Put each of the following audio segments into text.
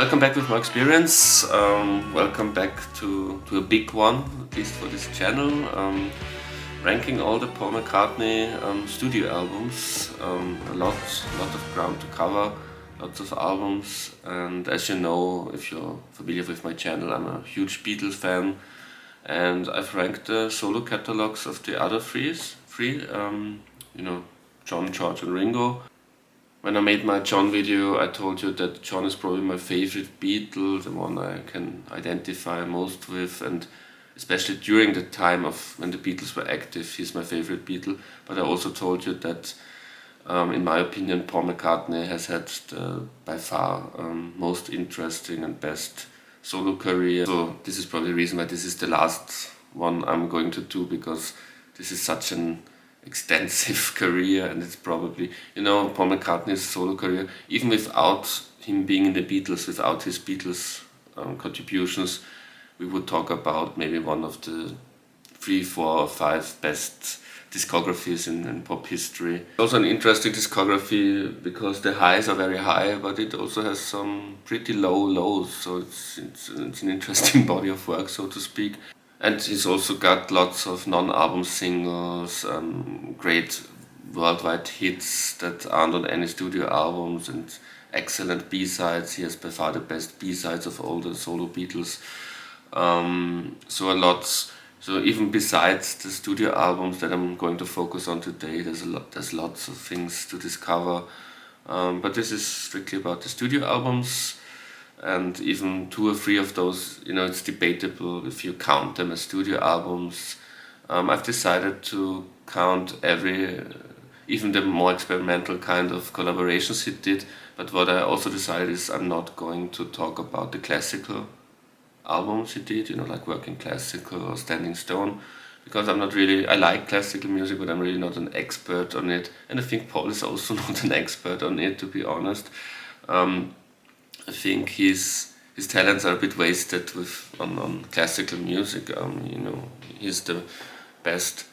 welcome back with more experience. Welcome back to a big one, at least for this channel. Ranking all the Paul McCartney studio albums. A lot of ground to cover, lots of albums. And as you know, if you're familiar with my channel, I'm a huge Beatles fan. And I've ranked the solo catalogs of the other three, John, George and Ringo. When I made my John video, I told you that John is probably my favorite Beatle, the one I can identify most with, and especially during the time of when the Beatles were active, he's my favorite Beatle. But I also told you that, in my opinion, Paul McCartney has had the, by far, most interesting and best solo career. So this is probably the reason why this is the last one I'm going to do, because this is such an extensive career, and it's probably, Paul McCartney's solo career, even without him being in the Beatles, without his Beatles contributions, we would talk about maybe one of the 3, 4 or 5 best discographies in pop history. Also an interesting discography because the highs are very high, but it also has some pretty low lows, so it's an interesting body of work, so to speak. And he's also got lots of non-album singles, great worldwide hits that aren't on any studio albums, and excellent B-sides. He has by far the best B-sides of all the solo Beatles. So even besides the studio albums that I'm going to focus on today, there's lots of things to discover. But this is strictly about the studio albums. And even 2 or 3 of those, it's debatable if you count them as studio albums. I've decided to count even the more experimental kind of collaborations he did, but what I also decided is I'm not going to talk about the classical albums he did, like Working Classical or Standing Stone, because I like classical music, but I'm really not an expert on it, and I think Paul is also not an expert on it, to be honest. I think his talents are a bit wasted on classical music. He's the best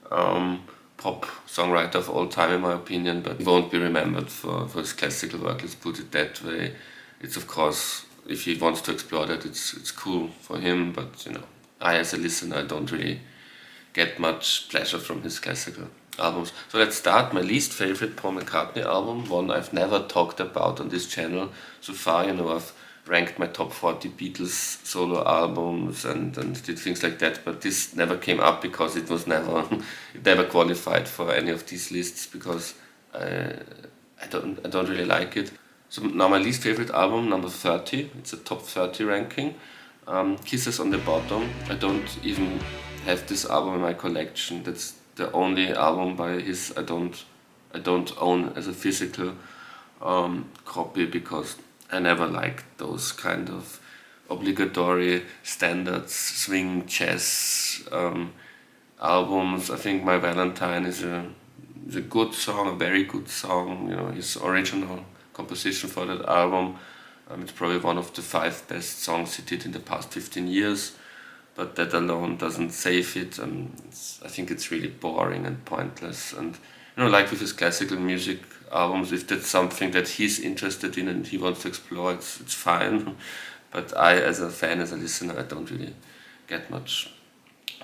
pop songwriter of all time, in my opinion, but he won't be remembered for his classical work, let's put it that way. It's, of course, if he wants to explore that, it's cool for him, but I as a listener, I don't really get much pleasure from his classical albums. So let's start. My least favorite Paul McCartney album, one I've never talked about on this channel so far. I've ranked my top 40 Beatles solo albums and did things like that, but this never came up because it never qualified for any of these lists, because I don't really like it. So now my least favorite album, number 30, it's a top 30 ranking, Kisses on the Bottom. I don't even have this album in my collection. That's the only album by his I don't own as a physical copy, because I never liked those kind of obligatory standards, swing, jazz albums. I think My Valentine is a good song, a very good song. His original composition for that album. It's probably one of the 5 best songs he did in the past 15 years. But that alone doesn't save it. I think it's really boring and pointless. And like with his classical music albums, if that's something that he's interested in and he wants to explore, it's fine. But I, as a fan, as a listener, I don't really get much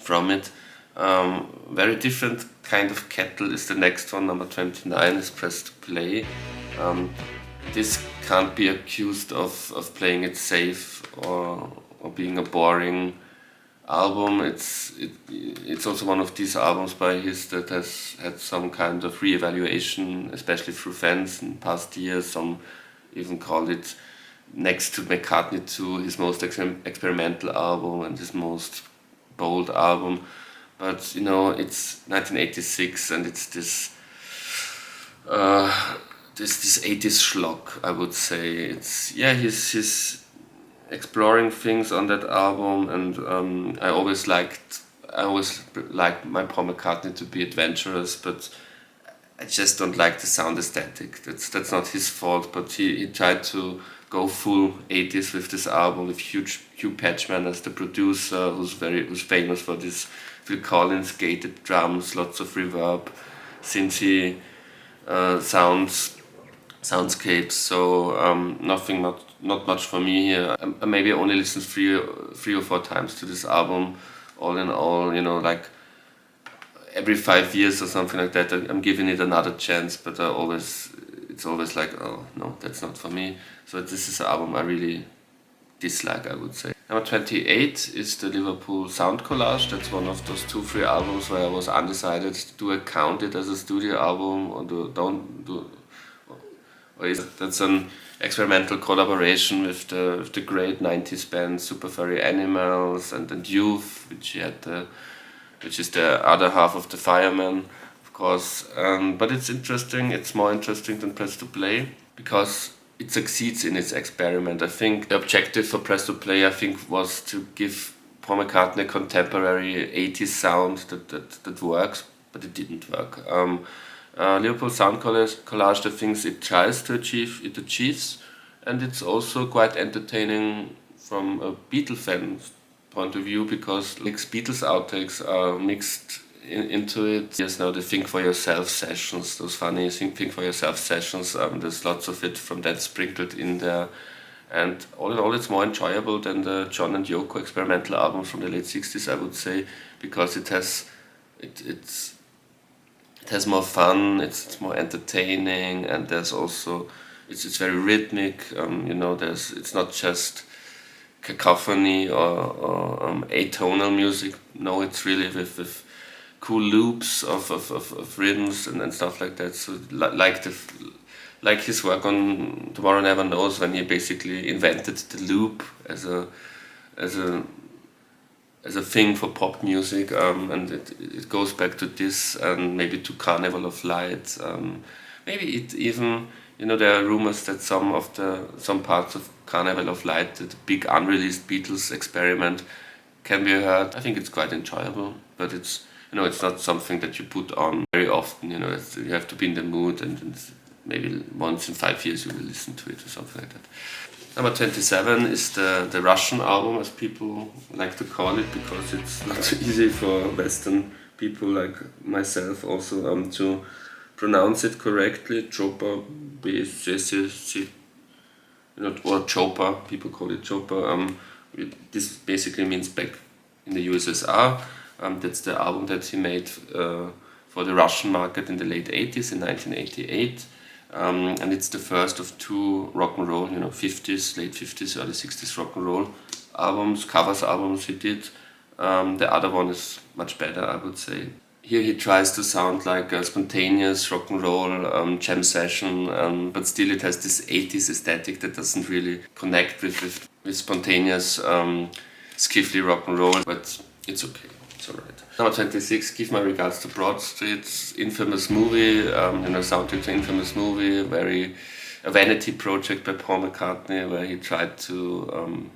from it. Very different kind of kettle is the next one, number 29, is Press to Play. This can't be accused of playing it safe or being a boring album. It's also one of these albums by his that has had some kind of re-evaluation, especially through fans in past years. Some even call it, next to McCartney II, his most experimental album and his most bold album. But it's 1986 and it's this 80s schlock, I would say. He's exploring things on that album, and I always liked my Paul McCartney to be adventurous, but I just don't like the sound aesthetic. That's not his fault, but he tried to go full 80s with this album, with Hugh Patchman as the producer, who's famous for this Phil Collins gated drums, lots of reverb, synthy soundscapes. So nothing not much for me here. I maybe only listened three or four times to this album. All in all, like every 5 years or something like that, I'm giving it another chance. But it's always like, oh no, that's not for me. So this is an album I really dislike, I would say. Number 28 is the Liverpool Sound Collage. That's one of those 2-3 albums where I was undecided. Do I count it as a studio album or don't do? Or that's an experimental collaboration with the great 90s band Super Furry Animals and Youth, which is the other half of the Firemen, of course. But it's interesting. It's more interesting than Press to Play because it succeeds in its experiment. I think the objective for Press to Play, was to give Paul McCartney a contemporary 80s sound that works, but it didn't work. Liverpool Sound Collage, the things it tries to achieve, it achieves, and it's also quite entertaining from a Beatle fan's point of view because mixed Beatles outtakes are mixed into it. Yes, now the Think For Yourself sessions, those funny Think For Yourself sessions, there's lots of it from that sprinkled in there. And all in all, it's more enjoyable than the John and Yoko experimental album from the late 60s, I would say, because it has more fun, it's more entertaining, and there's also, it's very rhythmic, it's not just cacophony or atonal music. No, it's really with cool loops of rhythms and stuff like that. So like his work on Tomorrow Never Knows, when he basically invented the loop as a thing for pop music, and it goes back to this and maybe to Carnival of Light. Maybe it even, there are rumors that some parts of Carnival of Light, the big unreleased Beatles experiment, can be heard. I think it's quite enjoyable, but it's not something that you put on very often. You have to be in the mood, and maybe once in 5 years you will listen to it or something like that. Number 27 is the Russian album, as people like to call it, because it's not so easy for Western people like myself also to pronounce it correctly. Chopa, or Chopa, people call it Chopa. This basically means back in the USSR. That's the album that he made for the Russian market in the late 80s, in 1988. And it's the first of two rock and roll, 50s, late 50s, early 60s rock and roll covers albums he did. The other one is much better, I would say. Here he tries to sound like a spontaneous rock and roll jam session, but still it has this 80s aesthetic that doesn't really connect with spontaneous skiffly rock and roll, but it's okay. It's alright. Number 26, Give My Regards to Broad Street's infamous movie, soundtrack to infamous movie, a vanity project by Paul McCartney where he tried to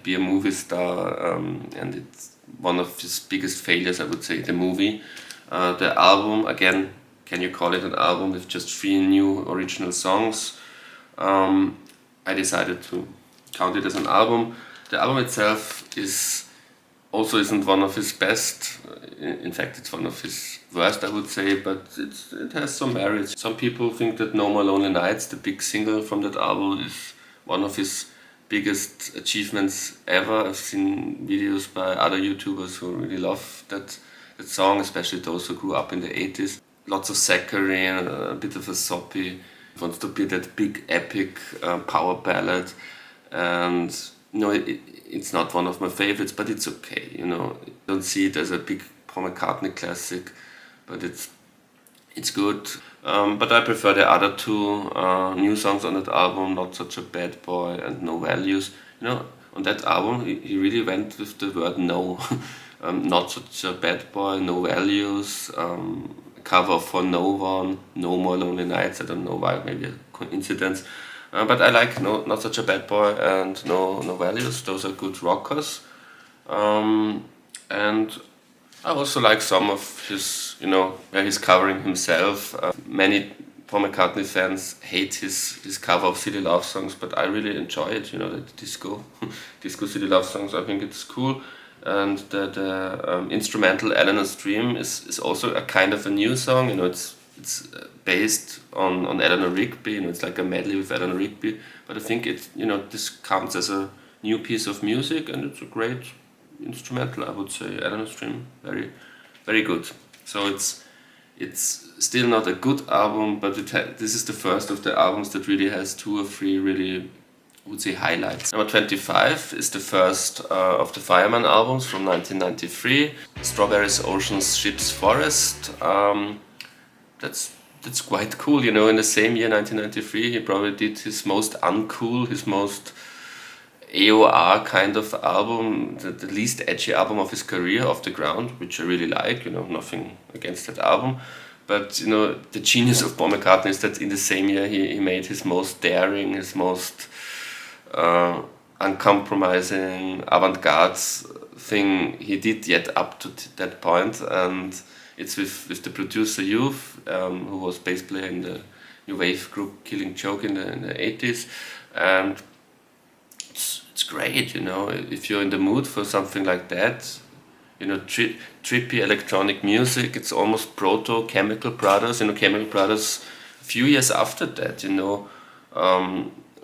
be a movie star, and it's one of his biggest failures, I would say, the movie. The album, again, can you call it an album with just 3 new original songs? I decided to count it as an album. The album itself isn't one of his best. In fact, it's one of his worst, I would say, but it has some merits. Some people think that No More Lonely Nights, the big single from that album, is one of his biggest achievements ever. I've seen videos by other YouTubers who really love that song, especially those who grew up in the 80s. Lots of saccharine, a bit of a soppy. It wants to be that big epic power ballad, and it's not one of my favorites, but it's okay. I don't see it as a big Paul McCartney classic, but it's good. But I prefer the other 2 new songs on that album, Not Such a Bad Boy and No Values. On that album he really went with the word no. Not Such a Bad Boy, No Values, cover for No One, No More Lonely Nights. I don't know why, maybe a coincidence. But I like Not Such a Bad Boy and No Values. Those are good rockers. And I also like some of his, where he's covering himself. Many Paul McCartney fans hate his cover of Silly Love Songs, but I really enjoy it. The disco Silly Love Songs. I think it's cool. And the instrumental Eleanor's Dream is also a kind of a new song. It's based on Eleanor Rigby. It's like a medley with Eleanor Rigby. But I think this counts as a new piece of music, and it's a great instrumental, I would say. Eleanor Stream, very, very good. So it's still not a good album, but this is the first of the albums that really has 2 or 3 really, I would say, highlights. Number 25 is the first of the Fireman albums from 1993. Strawberries, Oceans, Ships, Forest. That's quite cool, In the same year, 1993, he probably did his most uncool, his most AOR kind of album, the least edgy album of his career, Off the Ground, which I really like, nothing against that album. But, the genius of Paul McCartney is that in the same year he made his most daring, his most uncompromising, avant-garde thing he did yet up to that point. And it's with the producer Youth, who was bass player in the new wave group Killing Joke in the 80s. And it's great, if you're in the mood for something like that, trippy electronic music. It's almost proto Chemical Brothers. Chemical Brothers, a few years after that,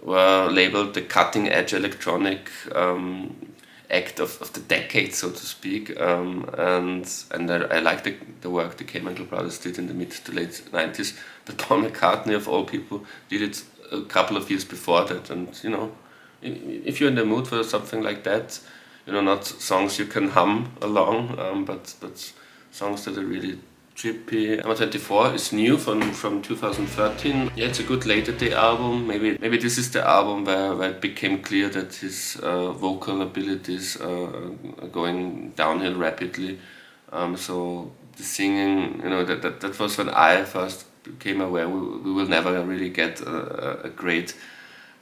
were labeled the cutting edge electronic act of the decade, so to speak. And I like the work the Chemical Brothers did in the mid to late 90s. But Paul McCartney, of all people, did it a couple of years before that. And if you're in the mood for something like that, not songs you can hum along, but songs that are really trippy. Number 24 is new from 2013. Yeah, it's a good later day album. Maybe this is the album where it became clear that his vocal abilities are going downhill rapidly. So the singing, that was when I first became aware we will never really get a great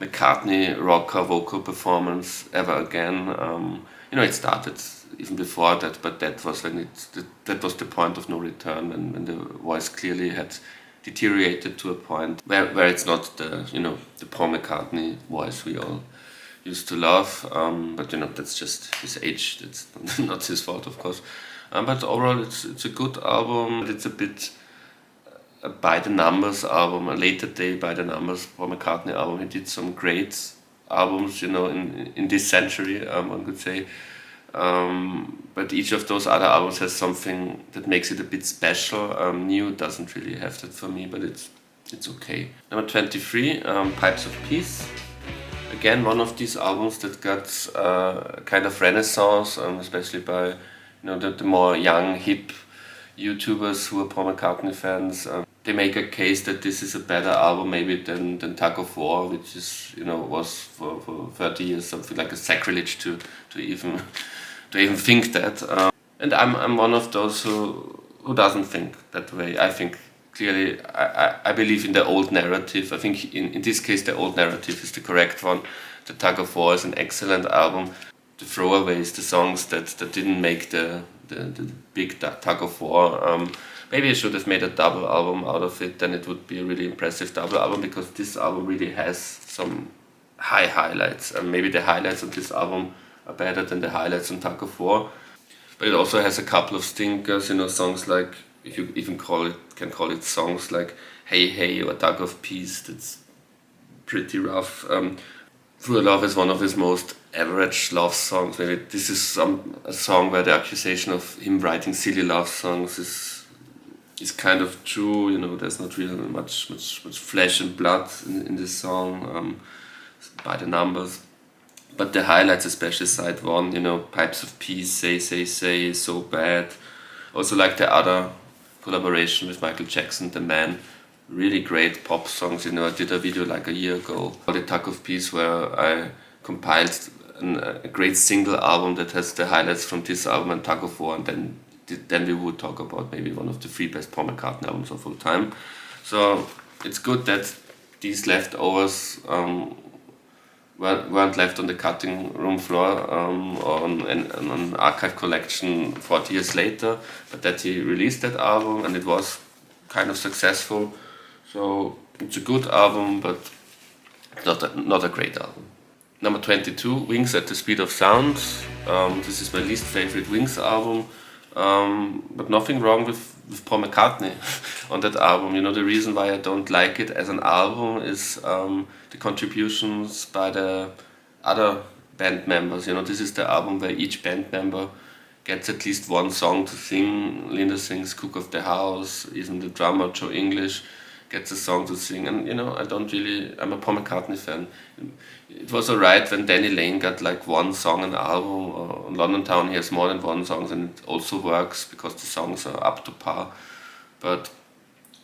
McCartney rocker vocal performance ever again. It started even before that, but that was when that was the point of no return, when the voice clearly had deteriorated to a point where it's not the Paul McCartney voice we all used to love. But that's just his age. That's not his fault, of course. But overall, it's a good album. It's a bit a by the numbers album, a later day by the numbers Paul McCartney album. He did some great albums, in this century, one could say. But each of those other albums has something that makes it a bit special. New doesn't really have that for me, but it's okay. Number 23, Pipes of Peace. Again, one of these albums that got kind of renaissance, especially by the more young, hip YouTubers who are Paul McCartney fans. They make a case that this is a better album maybe than Tug of War, which is was for 30 years something like a sacrilege to even think that. And I'm one of those who doesn't think that way. I think clearly I believe in the old narrative. I think in this case the old narrative is the correct one. The Tug of War is an excellent album. The throwaways, the songs that didn't make the big Tug of War. Maybe I should have made a double album out of it, then it would be a really impressive double album, because this album really has some high highlights. And maybe the highlights on this album are better than the highlights on Tug of War. But it also has a couple of stinkers, songs like, if you even can call it songs like Hey Hey or Tug of Peace. That's pretty rough. Through Love is one of his most average love songs. Maybe this is a song where the accusation of him writing silly love songs is kind of true. There's not really much flesh and blood in this song, by the numbers. But the highlights, especially side 1, Pipes of Peace, Say, So Bad. Also like the other collaboration with Michael Jackson, The Man. Really great pop songs. I did a video like a year ago for the Tug of Peace where I compiled a great single album that has the highlights from this album and Tug of War, and then we would talk about maybe one of the 3 best Paul McCartney albums of all time. So it's good that these leftovers weren't left on the cutting room floor or on an archive collection 40 years later, but that he released that album and it was kind of successful. So it's a good album, but not a great album. Number 22, Wings at the Speed of Sound. This is my least favorite Wings album. but nothing wrong with Paul McCartney on that album. You know, the reason why I don't like it as an album is the contributions by the other band members. You know, this is the album where each band member gets at least one song to sing. Linda sings Cook of the House, even the drummer Joe English gets a song to sing, and you know, I'm a Paul McCartney fan. It was alright when Danny Lane got like one song an album, or on London Town he has more than one song, and it also works because the songs are up to par. But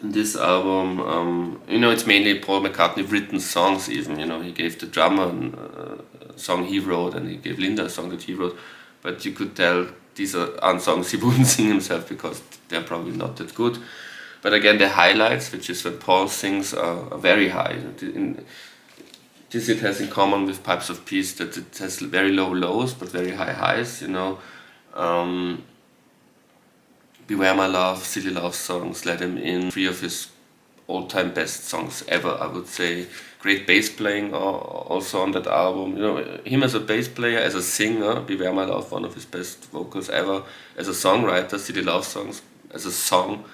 in this album, you know, it's mainly Paul McCartney written songs even, you know, he gave the drummer a song he wrote and he gave Linda a song that he wrote, but you could tell these aren't songs he wouldn't sing himself because they're probably not that good. But again, the highlights, which is when Paul sings, are very high. This it has in common with Pipes of Peace, that it has very low lows but very high highs, you know. Beware My Love, Silly Love Songs, Let Him In, 3 of his all-time best songs ever, I would say. Great bass playing also on that album. You know, him as a bass player, as a singer, Beware My Love, one of his best vocals ever. As a songwriter, Silly Love Songs, as a song,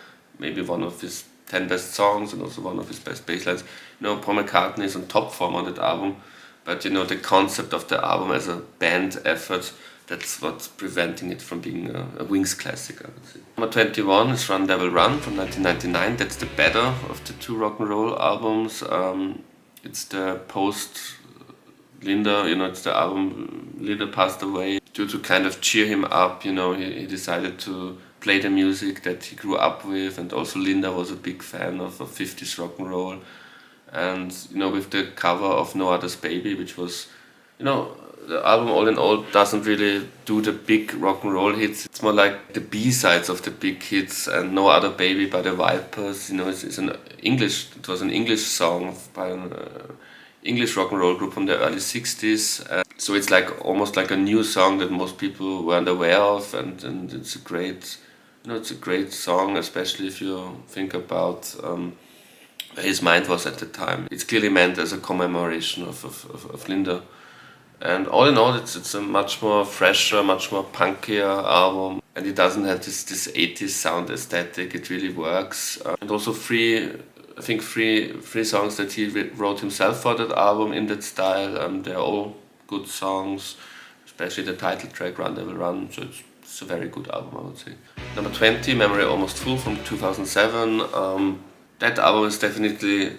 maybe one of his 10 best songs and also one of his best bass lines. You know, Paul McCartney is on top form on that album, but you know, the concept of the album as a band effort, that's what's preventing it from being a Wings classic, I would say. Number 21 is Run Devil Run from 1999. That's the better of the two rock and roll albums. It's the post Linda, you know, it's the album Linda passed away. To kind of cheer him up, you know, he decided to play the music that he grew up with, and also Linda was a big fan of 50s rock and roll. And you know, with the cover of No Other's Baby, which was, you know, the album all in all doesn't really do the big rock and roll hits. It's more like the B-sides of the big hits, and No Other Baby by the Vipers, you know, it was an English song by an English rock and roll group from the early 60s. So it's like almost like a new song that most people weren't aware of, and it's a great, you know, it's a great song, especially if you think about where his mind was at the time. It's clearly meant as a commemoration of Linda. And all in all, it's a much more fresher, much more punkier album, and it doesn't have this 80s sound aesthetic. It really works, and also three songs that he wrote himself for that album in that style. They're all good songs, especially the title track Run Devil Run. So it's a very good album, I would say. Number 20, Memory Almost Full from 2007. That album is definitely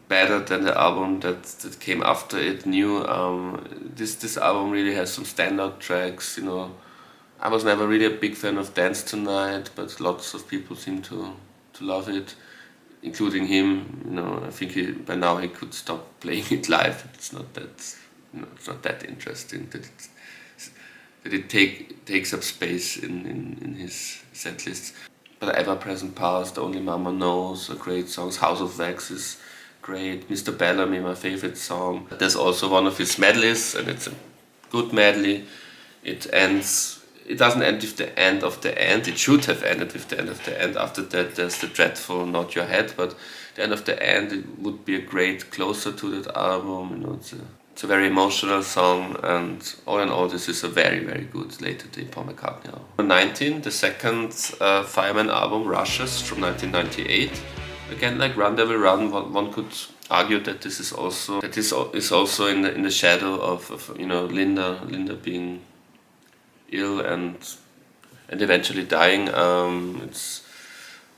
better than the album that came after it, New. This album really has some standout tracks, you know. I was never really a big fan of Dance Tonight, but lots of people seem to love it, including him. You know, I think by now he could stop playing it live. It's not that, you know, it's not that interesting that it takes up space in his set lists. But Ever Present Past, Only Mama Knows are great songs. House of Wax is great. Mr. Bellamy, my favorite song. There's also one of his medleys, and it's a good medley. It doesn't end with the end of the end. It should have ended with the end of the end. After that, there's the dreadful Not Your Head, but the end of the end, it would be a great closer to that album. You know, it's a very emotional song, and all in all, this is a very, very good later day Paul McCartney album. Number 19, the second Fireman album, Rushes from 1998. Again, like Run Devil Run, one could argue that this is also in the shadow of you know, Linda being ill and eventually dying. It's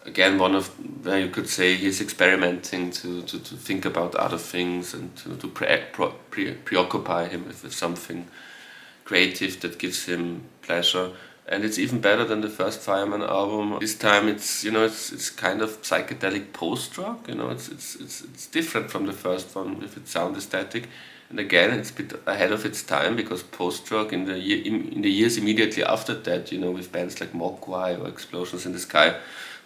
again one of where you could say he's experimenting to think about other things and to preoccupy him with something creative that gives him pleasure. And it's even better than the first Fireman album. This time it's, you know, it's kind of psychedelic post-rock, you know, it's different from the first one with its sound aesthetic. And again, it's a bit ahead of its time, because post-rock in the years immediately after that, you know, with bands like Mogwai or Explosions in the Sky,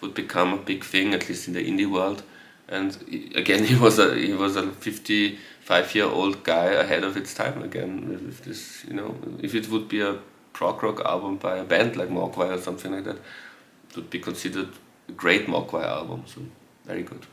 would become a big thing, at least in the indie world. And again, he was a 55-year-old guy ahead of its time again with this, you know. If it would be a prog rock album by a band like Mogwai or something like that, it would be considered a great Mogwai album, so very good.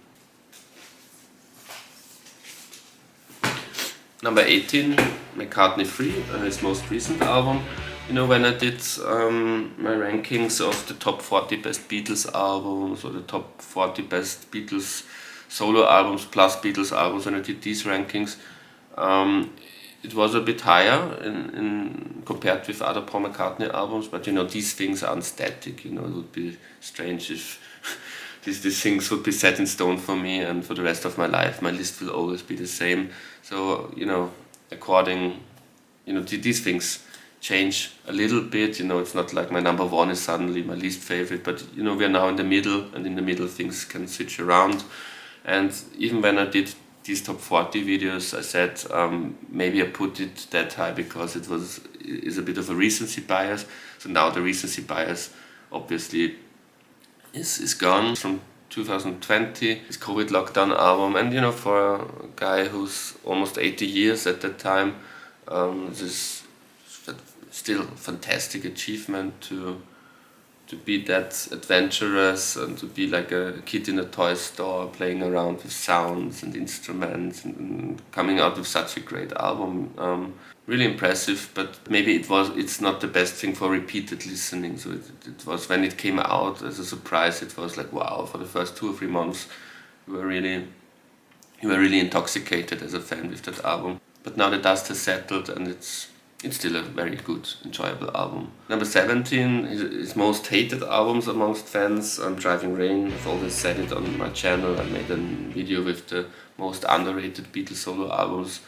Number 18, McCartney III, his most recent album. When I did my rankings of the top 40 best Beatles albums or the top 40 best Beatles solo albums plus Beatles albums, when I did these rankings, it was a bit higher in compared with other Paul McCartney albums, but these things aren't static. It would be strange if these things would be set in stone for me and for the rest of my life. My list will always be the same. So according, these things change a little bit. It's not like my number one is suddenly my least favorite, but we are now in the middle, and in the middle things can switch around. And even when I did these top 40 videos, I said maybe I put it that high because it is a bit of a recency bias. So now the recency bias obviously is gone from 2020, his COVID lockdown album, and for a guy who's almost 80 years at that time, this still fantastic achievement to be that adventurous and to be like a kid in a toy store playing around with sounds and instruments and coming out with such a great album. Really impressive, but maybe it's not the best thing for repeated listening. So it was when it came out as a surprise, it was like wow, for the first 2 or 3 months you were really intoxicated as a fan with that album. But now the dust has settled and it's still a very good, enjoyable album. Number 17, his most hated albums amongst fans, Driving Rain. I've always said it on my channel. I made a video with the most underrated Beatles solo albums.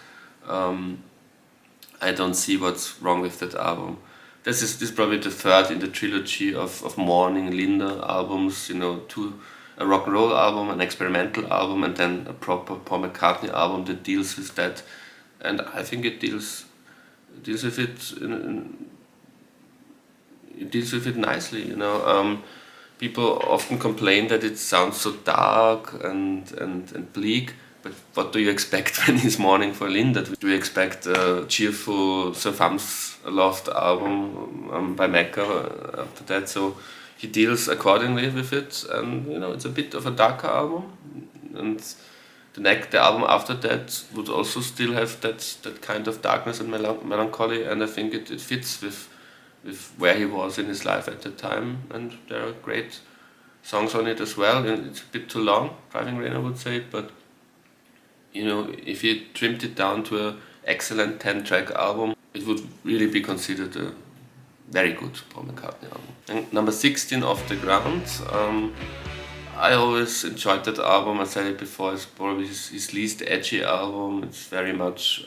I don't see what's wrong with that album. This is probably the third in the trilogy of Morning, Linda albums, a rock and roll album, an experimental album, and then a proper Paul McCartney album that deals with that. And I think it deals with it nicely. People often complain that it sounds so dark and bleak, but what do you expect when he's mourning for Linda? Do you expect a cheerful Sir Thumb's Loft album by Mecca after that? So he deals accordingly with it, and it's a bit of a darker album, and the album after that would also still have that kind of darkness and melancholy, and I think it fits with where he was in his life at the time, and there are great songs on it as well. And it's a bit too long, Driving Rain, I would say, but if you trimmed it down to an excellent 10-track album, it would really be considered a very good Paul McCartney album. And number 16, Off the Ground. I always enjoyed that album. I said it before, it's probably his least edgy album. It's very much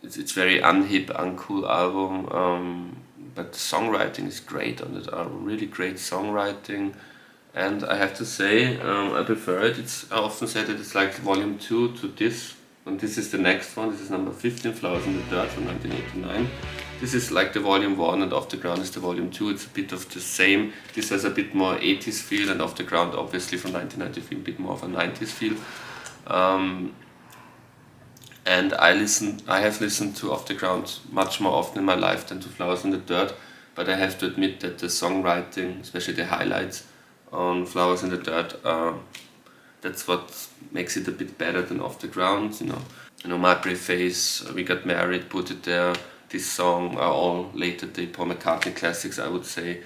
it's very unhip, uncool album. But the songwriting is great on that album, really great songwriting. And I have to say, I prefer it. I often say that it's like volume 2 to this. And this is the next one. This is number 15, Flowers in the Dirt from 1989. This is like the volume 1, and Off the Ground is the volume 2. It's a bit of the same. This has a bit more 80s feel, and Off the Ground obviously from 1993 a bit more of a 90s feel. And I have listened to Off the Ground much more often in my life than to Flowers in the Dirt, but I have to admit that the songwriting, especially the highlights on Flowers in the Dirt, that's what makes it a bit better than Off the Ground. My Preface, We Got Married, Put It There, this song are all later day Paul McCartney classics, I would say.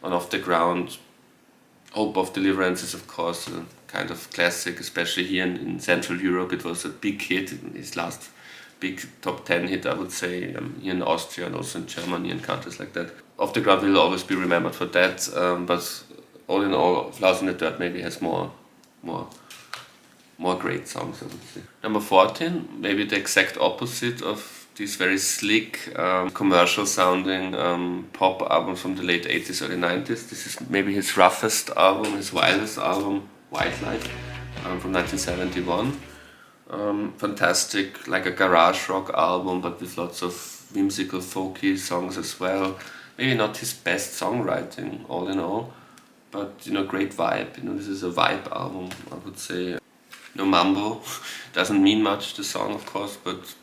On Off the Ground, Hope of Deliverance is of course a kind of classic, especially here in Central Europe. It was a big hit, his last big top 10 hit, I would say, here in Austria and also in Germany and countries like that. Off the Ground will always be remembered for that, but all in all, Flowers in the Dirt maybe has more great songs, I would say. Number 14, maybe the exact opposite of these very slick, commercial sounding pop albums from the late 80s, early 90s. This is maybe his roughest album, his wildest album, Wildlife, from 1971. Fantastic, like a garage rock album, but with lots of whimsical, folky songs as well. Maybe not his best songwriting, all in all, but great vibe. This is a vibe album, I would say. No mambo, doesn't mean much, the song, of course, but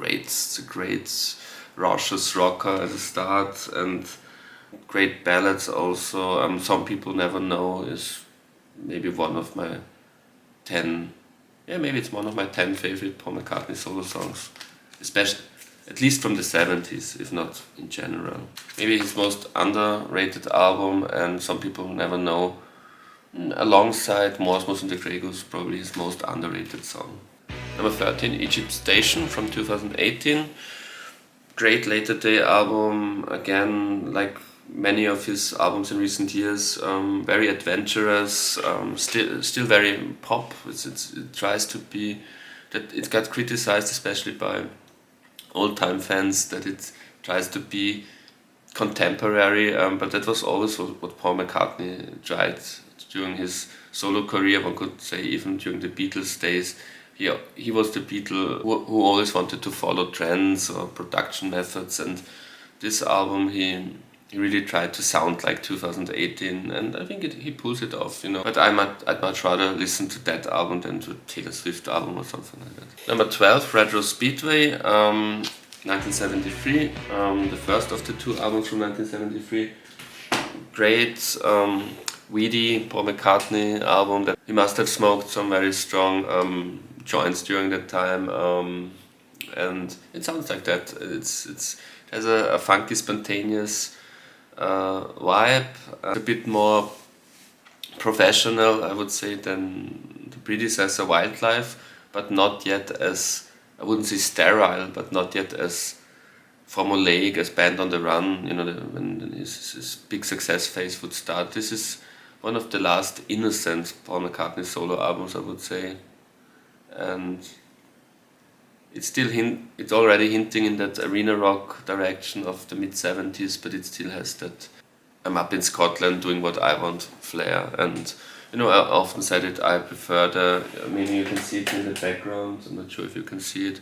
it's a great raucous rocker as a start, and great ballads also. Some People Never Know is maybe one of my 10, maybe it's one of my 10 favorite Paul McCartney solo songs, at least from the 70s, if not in general. Maybe his most underrated album, and some people never know, alongside Morsmos and the Grey Goose, probably his most underrated song. Number 13, Egypt Station from 2018. Great later day album, again, like many of his albums in recent years, very adventurous, still very pop. It tries to be, that it got criticized especially by old-time fans, that it tries to be contemporary, but that was always what Paul McCartney tried during his solo career. One could say even during the Beatles days, he was the Beatle who always wanted to follow trends or production methods, and this album he really tried to sound like 2018, and I think he pulls it off, you know. But I'd much rather listen to that album than to Taylor Swift album or something like that. Number 12, Retro Speedway, 1973, the first of the two albums from 1973. Great, weedy Paul McCartney album. That he must have smoked some very strong joints during that time, and it sounds like that. It has a funky, spontaneous vibe, a bit more professional, I would say, than the predecessor Wildlife, but not yet as, I wouldn't say sterile, but not yet as formulaic as Band on the Run, you know, when his big success phase would start. This is one of the last innocent Paul McCartney solo albums, I would say, and it's already hinting in that arena rock direction of the mid-70s, but it still has that I'm up in Scotland doing what I want flair. And you know, I often said it, I prefer maybe you can see it in the background, I'm not sure if you can see it,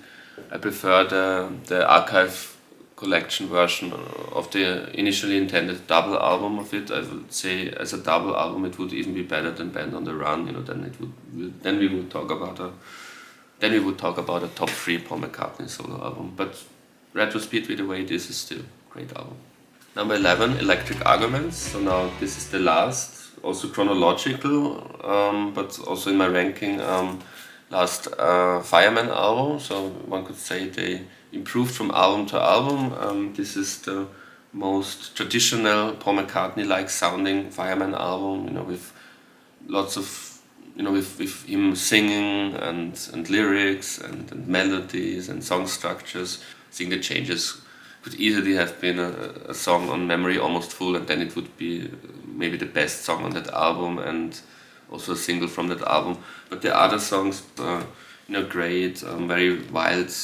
I prefer the archive collection version of the initially intended double album of it. I would say as a double album it would even be better than Band on the Run, you know, then we would talk about a top 3 Paul McCartney solo album. But Retro Speedway, the way it is still a great album. Number 11, Electric Arguments. So now this is the last, also chronological, but also in my ranking, last Fireman album. So one could say they improved from album to album. This is the most traditional Paul McCartney-like sounding Fireman album, you know, with lots of, you know, with him singing and lyrics and melodies and song structures. I think the changes could easily have been a song on Memory Almost Full, and then it would be maybe the best song on that album and also a single from that album. But the other songs are, you know, great, very wild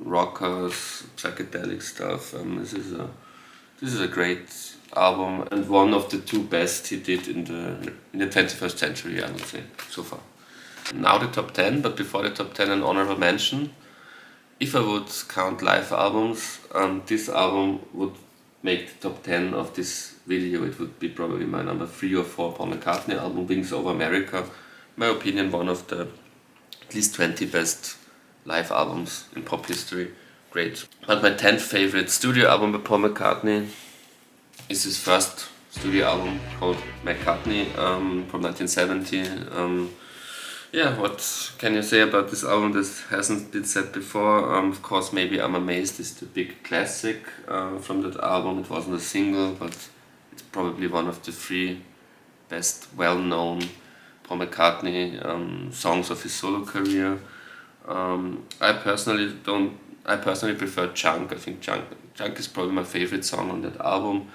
rockers, psychedelic stuff. This is a great album and one of the 2 best he did in the 21st century, I would say, so far. Now the top 10, but before the top 10, an honorable mention. If I would count live albums, this album would make the top 10 of this video. It would be probably my number 3 or 4 Paul McCartney album, Wings Over America. In my opinion, one of the at least 20 best live albums in pop history. Great. But my 10th favorite studio album by Paul McCartney is his first studio album called McCartney from 1970. Yeah, what can you say about this album that hasn't been said before? Of course, Maybe I'm Amazed is the big classic from that album. It wasn't a single, but it's probably one of the 3 best well-known Paul McCartney songs of his solo career. I personally prefer Junk. I think Junk is probably my favorite song on that album,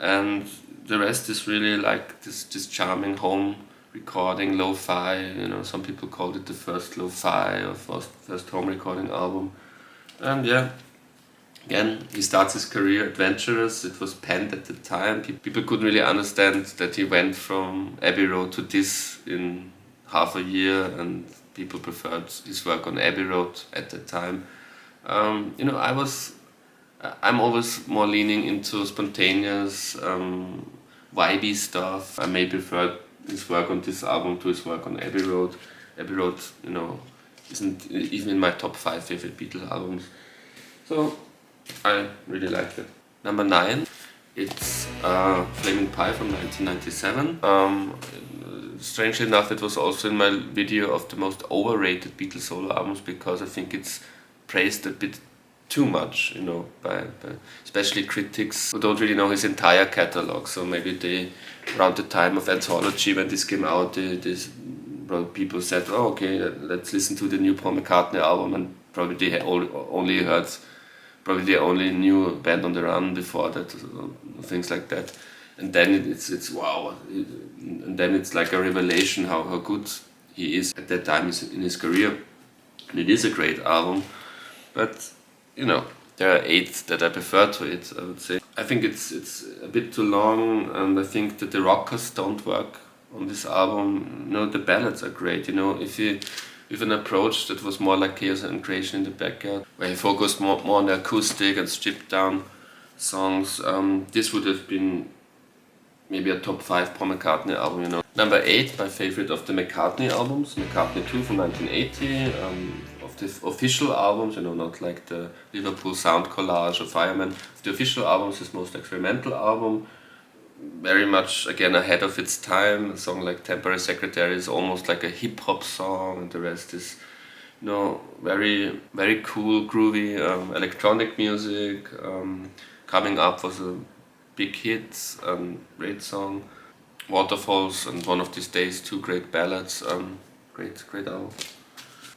and the rest is really like this charming home recording, lo-fi. You know, some people called it the first lo-fi or first home recording album. And yeah, again, he starts his career adventurous. It was penned at the time. People couldn't really understand that he went from Abbey Road to this in half a year, and people preferred his work on Abbey Road at the time. You know, I'm always more leaning into spontaneous, vibey stuff. I may prefer his work on this album to his work on Abbey Road. Abbey Road, you know, isn't even in my top 5 favorite Beatles albums. So I really like it. Number 9, it's Flaming Pie from 1997. Strangely enough, it was also in my video of the most overrated Beatles solo albums, because I think it's praised a bit too much, by especially critics who don't really know his entire catalog. So maybe they, around the time of Anthology when this came out, people said, "Oh, okay, let's listen to the new Paul McCartney album," and probably they had only heard, probably they only knew Band on the Run before that, things like that. And then it's wow, and then it's like a revelation how good he is at that time in his career. And it is a great album, but there are 8 that I prefer to it, I would say. I think it's a bit too long, and I think that the rockers don't work on this album. The ballads are great. With an approach that was more like Chaos and Creation in the Backyard, where he focused more on the acoustic and stripped down songs. This would have been maybe a top 5 Paul McCartney album. Number 8, my favorite of the McCartney albums, McCartney II from 1980, of the official albums, not like the Liverpool Sound Collage or Fireman. The official albums, his most experimental album, very much again ahead of its time. A song like Temporary Secretary is almost like a hip-hop song, and the rest is very, very cool, groovy electronic music. Coming Up was a big hit, great song. Waterfalls and One of These Days, 2 great ballads, great album.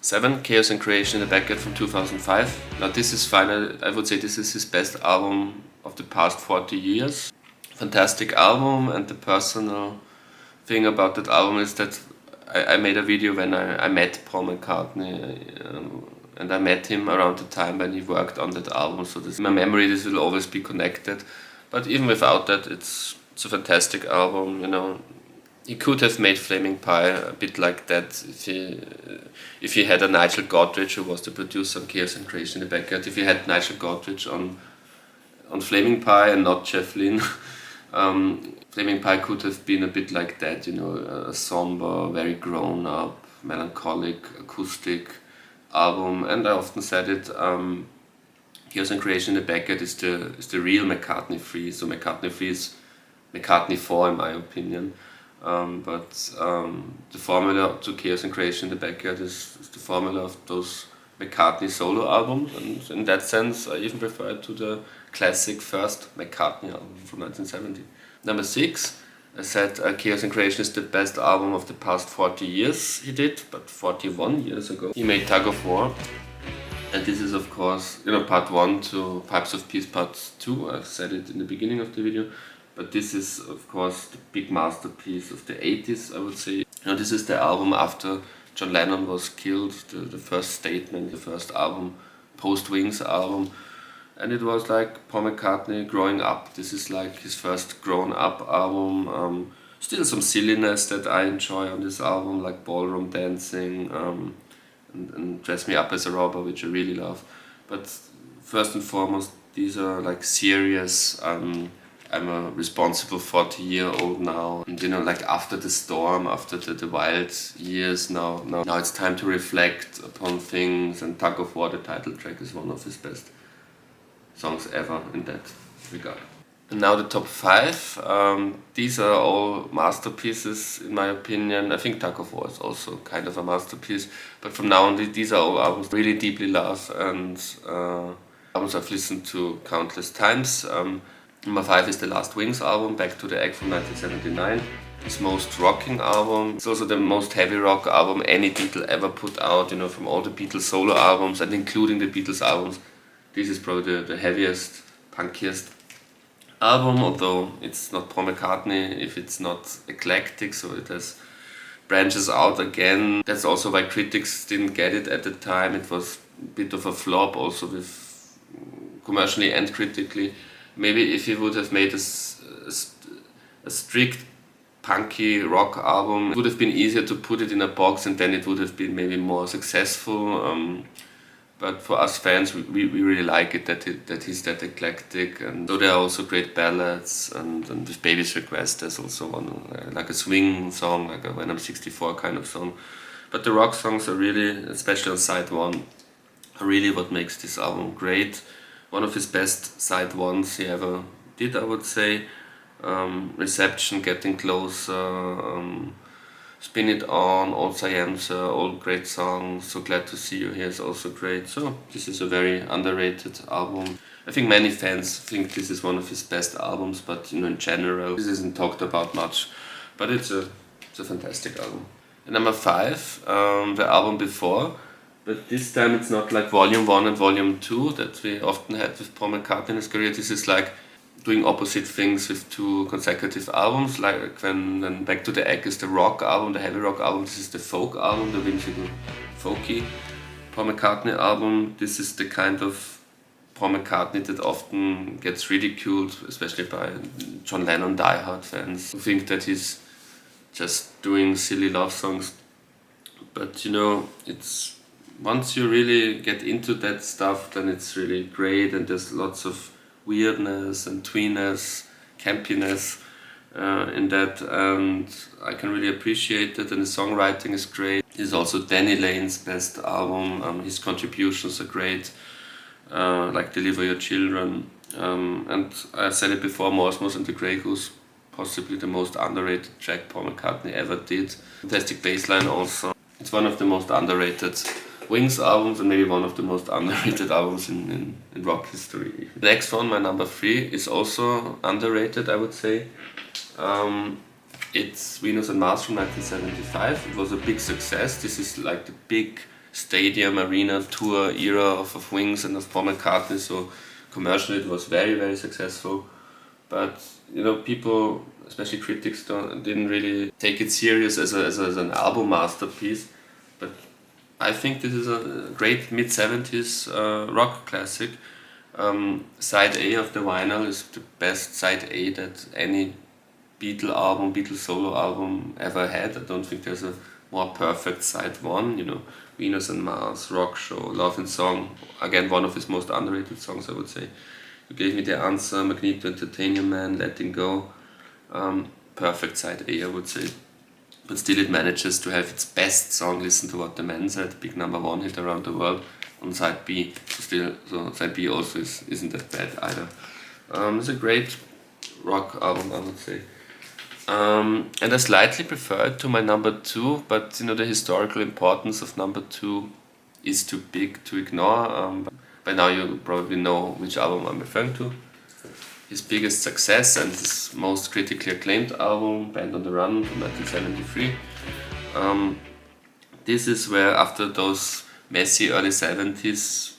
7, Chaos and Creation in the Backyard from 2005. Now this is final, I would say this is his best album of the past 40 years. Fantastic album, and the personal thing about that album is that I made a video when I met Paul McCartney, and I met him around the time when he worked on that album, so in my memory this will always be connected. But even without that, it's a fantastic album. He could have made Flaming Pie a bit like that if he had a Nigel Godrich, who was the producer on Chaos and Creation in the Backyard. If he had Nigel Godrich on Flaming Pie and not Jeff Lynne, Flaming Pie could have been a bit like that. A somber, very grown up, melancholic, acoustic album. And I often said it. Chaos and Creation in the Backyard is the real McCartney III. So McCartney III is McCartney IV in my opinion. But the formula to Chaos and Creation in the Backyard is the formula of those McCartney solo albums, and in that sense I even prefer it to the classic first McCartney album from 1970. Number 6, I said Chaos and Creation is the best album of the past 40 years he did, but 41 years ago he made Tug of War. And this is of course, part 1 to Pipes of Peace part 2, I've said it in the beginning of the video, but this is of course the big masterpiece of the 80s, I would say. This is the album after John Lennon was killed, the first statement, the first album, post-Wings album. And it was like Paul McCartney growing up. This is like his first grown-up album. Still some silliness that I enjoy on this album, like Ballroom Dancing, and Dress Me Up as a Robber, which I really love. But first and foremost, these are like serious. I'm a responsible 40-year-old now, and like after the storm, after the wild years, now it's time to reflect upon things. And Tug of War, the title track, is one of his best songs ever in that regard. And now the top 5. These are all masterpieces in my opinion. I think Tug of War is also kind of a masterpiece, but from now on these are all albums I really deeply love, and albums I've listened to countless times. Number 5 is the Last Wings album, Back to the Egg from 1979. His most rocking album. It's also the most heavy rock album any Beatle ever put out, from all the Beatles solo albums and including the Beatles albums. This is probably the heaviest, punkiest album, although it's not Paul McCartney if it's not eclectic, so it has branches out again. That's also why critics didn't get it at the time. It was a bit of a flop also with commercially and critically. Maybe if he would have made a strict punky rock album, it would have been easier to put it in a box, and then it would have been maybe more successful. But for us fans, we really like it that he's that eclectic, and so there are also great ballads, and with Baby's Request there's also one like a swing song, like a When I'm 64 kind of song. But the rock songs are really, especially on side 1, are really what makes this album great. One of his best side 1s he ever did, I would say. Reception, Getting Closer, Spin It On, Old Siamsa, all great songs. So Glad to See You Here is also great. So this is a very underrated album. I think many fans think this is one of his best albums, but in general, this isn't talked about much. But it's a fantastic album. And number 5, the album before, but this time it's not like Volume 1 and Volume 2 that we often had with Paul McCartney in his career. This is like doing opposite things with 2 consecutive albums. Like when Back to the Egg is the rock album, the heavy rock album. This is the folk album, the whimsical, folky Paul McCartney album. This is the kind of Paul McCartney that often gets ridiculed, especially by John Lennon diehard fans who think that he's just doing silly love songs. But it's once you really get into that stuff, then it's really great, and there's lots of weirdness and tweeness, campiness in that, and I can really appreciate it. And the songwriting is great. It's also Danny Lane's best album. His contributions are great, like Deliver Your Children, and I said it before, Mosmos and the Grey Goose, possibly the most underrated track Paul McCartney ever did. Fantastic bass line also. It's one of the most underrated Wings albums, and maybe one of the most underrated albums in rock history. The next one, my number 3, is also underrated, I would say. It's Venus and Mars from 1975. It was a big success. This is like the big stadium arena tour era of Wings and of Paul McCartney, so commercially it was very, very successful. But people, especially critics, didn't really take it serious as an album masterpiece. But I think this is a great mid-70s rock classic. Side A of the vinyl is the best side A that any Beatles solo album ever had. I don't think there's a more perfect side 1. Venus and Mars, Rock Show, Love and Song. Again, one of his most underrated songs, I would say. You Gave Me the Answer, Magneto, Entertain Your Man, Letting Go. Perfect side A, I would say. But still it manages to have its best song, Listen to What the Man Said, big number 1 hit around the world, on side B. So side B also isn't that bad either. It's a great rock album, I would say. And I slightly prefer it to my number 2, but the historical importance of number 2 is too big to ignore. By now you probably know which album I'm referring to. His biggest success and his most critically acclaimed album, Band on the Run from 1973. This is where, after those messy early 70s,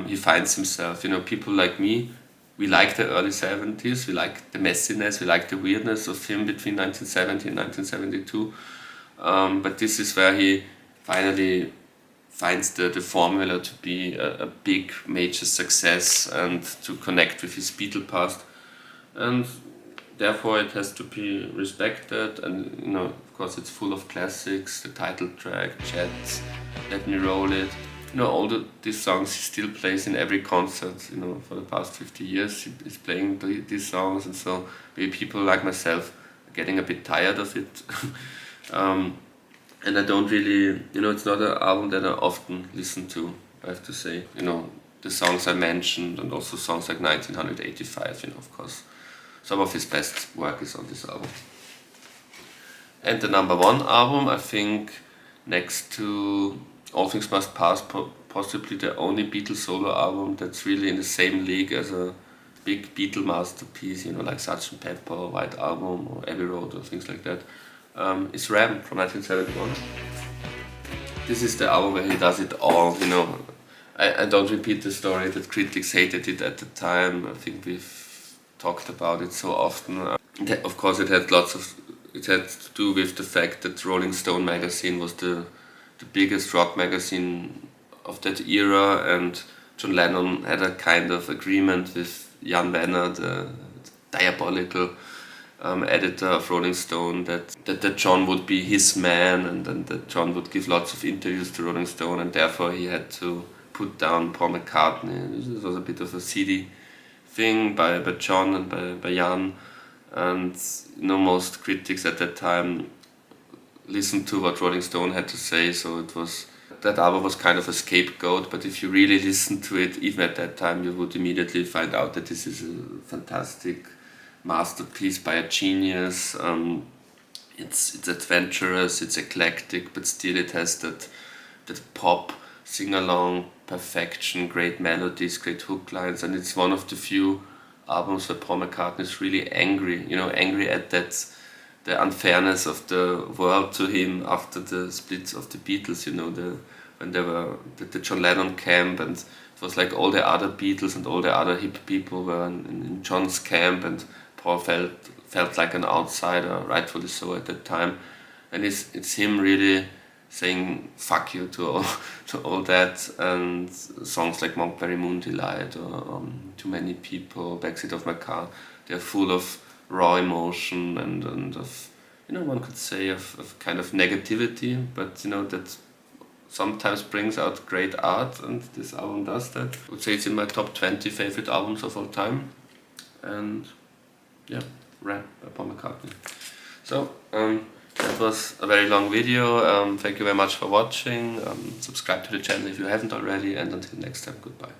he finds himself. People like me, we like the early 70s, we like the messiness, we like the weirdness of him between 1970 and 1972. But this is where he finally finds the formula to be a big major success and to connect with his Beatle past. And therefore it has to be respected, and of course it's full of classics, the title track, Jets, Let Me Roll It. All these songs he still plays in every concert, for the past 50 years he's playing these songs, and so maybe people like myself are getting a bit tired of it. And I don't really, it's not an album that I often listen to, I have to say. The songs I mentioned, and also songs like 1985, of course. Some of his best work is on this album. And the number 1 album, I think, next to All Things Must Pass, possibly the only Beatles solo album that's really in the same league as a big Beatle masterpiece, like Sgt. Pepper or White Album or Abbey Road or things like that, is Ram from 1971. This is the album where he does it all, I don't repeat the story that critics hated it at the time. I think we've talked about it so often. Of course it had to do with the fact that Rolling Stone magazine was the biggest rock magazine of that era, and John Lennon had a kind of agreement with Jan Wenner, the diabolical editor of Rolling Stone, that John would be his man, and that John would give lots of interviews to Rolling Stone, and therefore he had to put down Paul McCartney. This was a bit of a seedy thing by John and by Jan, and most critics at that time listened to what Rolling Stone had to say, so that album was kind of a scapegoat. But if you really listen to it, even at that time, you would immediately find out that this is a fantastic masterpiece by a genius. It's adventurous, it's eclectic, but still it has that pop, sing-along, perfection, great melodies, great hook lines, and it's one of the few albums where Paul McCartney is really angry, angry at the unfairness of the world to him after the split of the Beatles, when they were the John Lennon camp, and it was like all the other Beatles and all the other hip people were in John's camp, and Paul felt like an outsider, rightfully so at that time, and it's him really saying fuck you to all to all that, and songs like Monkberry Moon Delight or Too Many People, Backseat of My Car, they're full of raw emotion and of one could say of kind of negativity, but that sometimes brings out great art, and this album does that. I would say it's in my top 20 favorite albums of all time, and yeah, Ran by Paul McCartney. So that was a very long video. Thank you very much for watching. Subscribe to the channel if you haven't already, and until next time, goodbye.